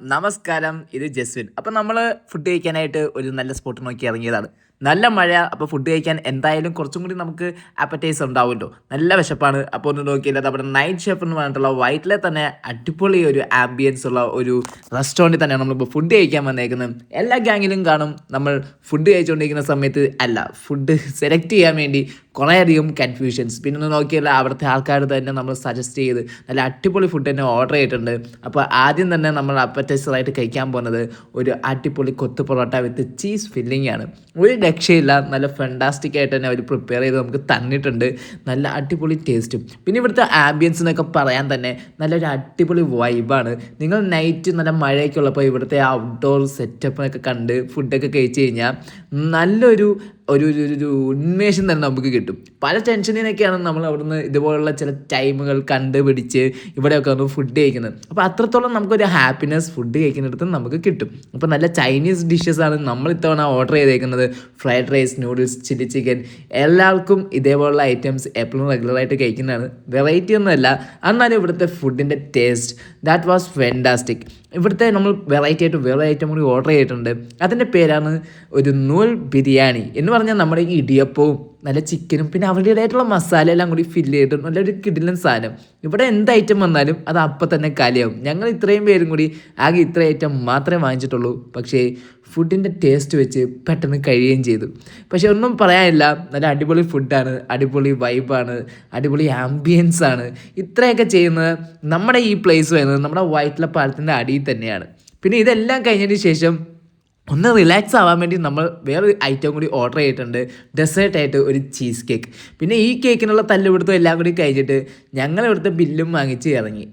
നമസ്കാരം. ഇത് ജസ്വിൻ. അപ്പം നമ്മൾ ഫുഡ് കഴിക്കാനായിട്ട് ഒരു നല്ല സ്പോട്ട് നോക്കി ഇറങ്ങിയതാണ്. നല്ല മഴ. അപ്പോൾ ഫുഡ് കഴിക്കാൻ എന്തായാലും കുറച്ചും കൂടി നമുക്ക് അപ്പറ്റൈസ് ഉണ്ടാവുമല്ലോ. നല്ല വിശപ്പാണ്. അപ്പോൾ ഒന്ന് നോക്കിയില്ല, നമ്മുടെ നൈറ്റ് ഷെഫ് എന്ന് പറഞ്ഞിട്ടുള്ള വൈറ്റിലെ തന്നെ അടിപൊളി ഒരു ആംബിയൻസ് ഉള്ള ഒരു റെസ്റ്റോറൻറ്റിൽ തന്നെയാണ് നമ്മളിപ്പോൾ ഫുഡ് കഴിക്കാൻ വന്നേക്കുന്നത്. എല്ലാ ഗാങ്ങിലും കാണും നമ്മൾ ഫുഡ് കഴിച്ചുകൊണ്ടിരിക്കുന്ന സമയത്ത് ഫുഡ് സെലക്ട് ചെയ്യാൻ വേണ്ടി കുറേയധികം കൺഫ്യൂഷൻസ്. പിന്നെ ഒന്ന് നോക്കിയല്ല, അവിടുത്തെ ആൾക്കാർ തന്നെ നമ്മൾ സജസ്റ്റ് ചെയ്ത് നല്ല അടിപൊളി ഫുഡ് തന്നെ ഓർഡർ ചെയ്തിട്ടുണ്ട്. അപ്പോൾ ആദ്യം തന്നെ നമ്മൾ അപ്പറ്റൈസറായിട്ട് കഴിക്കാൻ പോകുന്നത് ഒരു അടിപൊളി കൊത്തു പൊറോട്ട വിത്ത് ചീസ് ഫില്ലിംഗ് ആണ്. ഒരു രക്ഷയില്ല, നല്ല ഫെൻറ്റാസ്റ്റിക് ആയിട്ട് തന്നെ അവർ പ്രിപ്പയർ ചെയ്ത് നമുക്ക് തന്നിട്ടുണ്ട്. നല്ല അടിപൊളി ടേസ്റ്റും. പിന്നെ ഇവിടുത്തെ ആംബിയൻസ് എന്നൊക്കെ പറയാൻ തന്നെ നല്ലൊരു അടിപൊളി വൈബാണ്. നിങ്ങൾ നൈറ്റ് നല്ല മഴയൊക്കെ ഉള്ളപ്പോൾ ഇവിടുത്തെ ഔട്ട്ഡോർ സെറ്റപ്പൊക്കെ കണ്ട് ഫുഡൊക്കെ കഴിച്ച് കഴിഞ്ഞാൽ നല്ലൊരു ഒരു ഒരു ഉന്മേഷം തന്നെ നമുക്ക് കിട്ടും. പല ടെൻഷനിനൊക്കെയാണ് നമ്മൾ അവിടുന്ന് ഇതുപോലുള്ള ചില ടൈമുകൾ കണ്ടുപിടിച്ച് ഇവിടെയൊക്കെ വന്ന് ഫുഡ് കഴിക്കുന്നത്. അപ്പോൾ അത്രത്തോളം നമുക്കൊരു ഹാപ്പിനെസ് ഫുഡ് കഴിക്കുന്നിടത്ത് നമുക്ക് കിട്ടും. അപ്പോൾ നല്ല ചൈനീസ് ഡിഷസാണ് നമ്മൾ ഇത്തവണ ഓർഡർ ചെയ്തേക്കുന്നത്. Fried rice, noodles, chilli chicken. എല്ലാവർക്കും ഇതേപോലുള്ള ഐറ്റംസ് എപ്പോഴും റെഗുലറായിട്ട് കഴിക്കുന്നതാണ്. വെറൈറ്റി ഒന്നുമല്ല, എന്നാലും ഇവിടുത്തെ ഫുഡിൻ്റെ ടേസ്റ്റ് ദാറ്റ് വാസ് ഫെൻറ്റാസ്റ്റിക്. ഇവിടുത്തെ നമ്മൾ വെറൈറ്റി ആയിട്ട് വേറെ ഐറ്റം കൂടി ഓർഡർ ചെയ്തിട്ടുണ്ട്. അതിൻ്റെ പേരാണ് ഒരു നൂൽ ബിരിയാണി എന്ന് പറഞ്ഞാൽ നമ്മുടെ ഈ ഇടിയപ്പവും നല്ല ചിക്കനും പിന്നെ അവരുടേതായിട്ടുള്ള മസാല എല്ലാം കൂടി ഫില്ല് ചെയ്തിട്ട് നല്ലൊരു കിടിലൻ സാധനം. ഇവിടെ എന്ത് ഐറ്റം വന്നാലും അത് അപ്പം തന്നെ കാലിയാവും. ഞങ്ങൾ ഇത്രയും പേരും കൂടി ആകെ ഇത്ര ഐറ്റം മാത്രമേ വാങ്ങിച്ചിട്ടുള്ളൂ. പക്ഷേ ഫുഡിൻ്റെ ടേസ്റ്റ് വെച്ച് പെട്ടെന്ന് കഴിയുകയും ചെയ്തു. പക്ഷെ ഒന്നും പറയാനില്ല, നല്ല അടിപൊളി ഫുഡാണ്, അടിപൊളി വൈബാണ്, അടിപൊളി ആംബിയൻസ് ആണ്. ഇത്രയൊക്കെ ചെയ്യുന്നത് നമ്മുടെ ഈ പ്ലേസ് വരുന്നത് നമ്മുടെ വൈറ്റില പാലത്തിൻ്റെ അടിയിൽ തന്നെയാണ്. പിന്നെ ഇതെല്ലാം കഴിഞ്ഞതിന് ശേഷം ഒന്ന് റിലാക്സ് ആവാൻ വേണ്ടി നമ്മൾ വേറൊരു ഐറ്റം കൂടി ഓർഡർ ചെയ്തിട്ടുണ്ട്. ഡെസേർട്ടായിട്ട് ഒരു ചീസ് കേക്ക്. പിന്നെ ഈ കേക്കിനുള്ള തല്ലുപിടുത്തം എല്ലാം കൂടി കഴിഞ്ഞിട്ട് ഞങ്ങൾ ഇവിടുത്തെ ബില്ലും വാങ്ങിച്ച് ഇറങ്ങി.